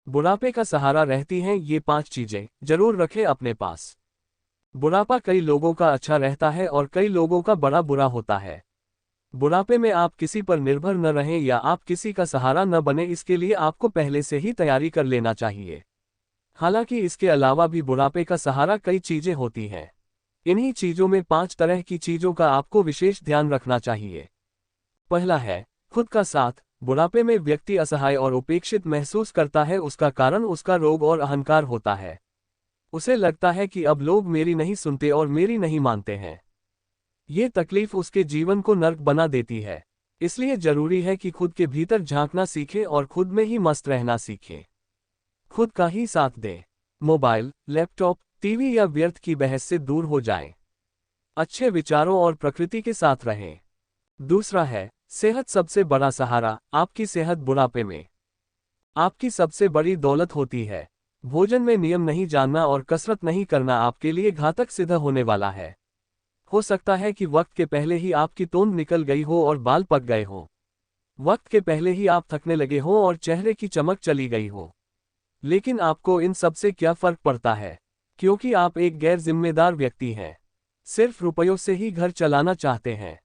बुढ़ापे का सहारा रहती हैं ये 5 चीजें, जरूर रखें अपने पास। बुढ़ापा कई लोगों का अच्छा रहता है और कई लोगों का बड़ा बुरा होता है। बुढ़ापे में आप किसी पर निर्भर न रहें या आप किसी का सहारा न बने, इसके लिए आपको पहले से ही तैयारी कर लेना चाहिए। हालांकि इसके अलावा भी बुढ़ापे का सहारा कई चीजें होती हैं। इन्हीं चीजों में 5 तरह की चीजों का आपको विशेष ध्यान रखना चाहिए। पहला है खुद का साथ। बुढ़ापे में व्यक्ति असहाय और उपेक्षित महसूस करता है, उसका कारण उसका रोग और अहंकार होता है। उसे लगता है कि अब लोग मेरी नहीं सुनते और मेरी नहीं मानते हैं। ये तकलीफ उसके जीवन को नर्क बना देती है। इसलिए जरूरी है कि खुद के भीतर झांकना सीखें और खुद में ही मस्त रहना सीखें। खुद का ही साथ दें। मोबाइल, लैपटॉप, टीवी या व्यर्थ की बहस से दूर हो जाएं। अच्छे विचारों और प्रकृति के साथ रहें। दूसरा है सेहत। सबसे बड़ा सहारा आपकी सेहत बुढ़ापे में आपकी सबसे बड़ी दौलत होती है। भोजन में नियम नहीं जानना और कसरत नहीं करना आपके लिए घातक सिद्ध होने वाला है। हो सकता है कि वक्त के पहले ही आपकी तोंद निकल गई हो और बाल पक गए हो। वक्त के पहले ही आप थकने लगे हो और चेहरे की चमक चली गई हो। लेकिन आपको इन सब से क्या फर्क पड़ता है, क्योंकि आप एक गैर जिम्मेदार व्यक्ति हैं। सिर्फ रुपयों से ही घर चलाना चाहते हैं।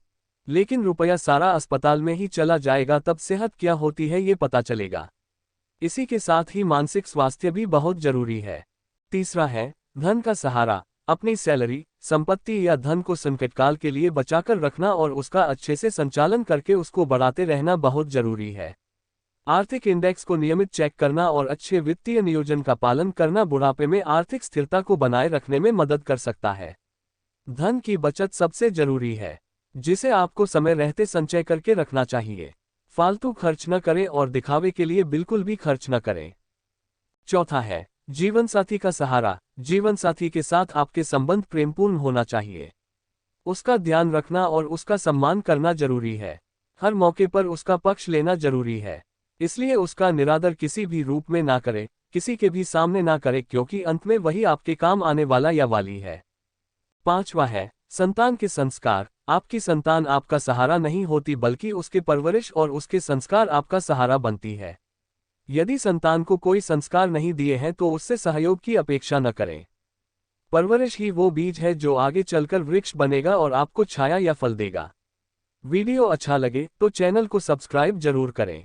लेकिन रुपया सारा अस्पताल में ही चला जाएगा, तब सेहत क्या होती है ये पता चलेगा। इसी के साथ ही मानसिक स्वास्थ्य भी बहुत जरूरी है। तीसरा है धन का सहारा। अपनी सैलरी, संपत्ति या धन को संकटकाल के लिए बचाकर रखना और उसका अच्छे से संचालन करके उसको बढ़ाते रहना बहुत जरूरी है। आर्थिक इंडेक्स को नियमित चेक करना और अच्छे वित्तीय नियोजन का पालन करना बुढ़ापे में आर्थिक स्थिरता को बनाए रखने में मदद कर सकता है। धन की बचत सबसे जरूरी है, जिसे आपको समय रहते संचय करके रखना चाहिए। फालतू खर्च न करें और दिखावे के लिए बिल्कुल भी खर्च न करें। चौथा है जीवन साथी का सहारा। जीवन साथी के साथ आपके संबंध प्रेमपूर्ण होना चाहिए। उसका ध्यान रखना और उसका सम्मान करना जरूरी है। हर मौके पर उसका पक्ष लेना जरूरी है। इसलिए उसका निरादर किसी भी रूप में ना करें, किसी के भी सामने ना करें, क्योंकि अंत में वही आपके काम आने वाला या वाली है। पांचवा है संतान के संस्कार। आपकी संतान आपका सहारा नहीं होती, बल्कि उसके परवरिश और उसके संस्कार आपका सहारा बनती है। यदि संतान को कोई संस्कार नहीं दिए हैं तो उससे सहयोग की अपेक्षा न करें। परवरिश ही वो बीज है जो आगे चलकर वृक्ष बनेगा और आपको छाया या फल देगा। वीडियो अच्छा लगे तो चैनल को सब्सक्राइब जरूर करें।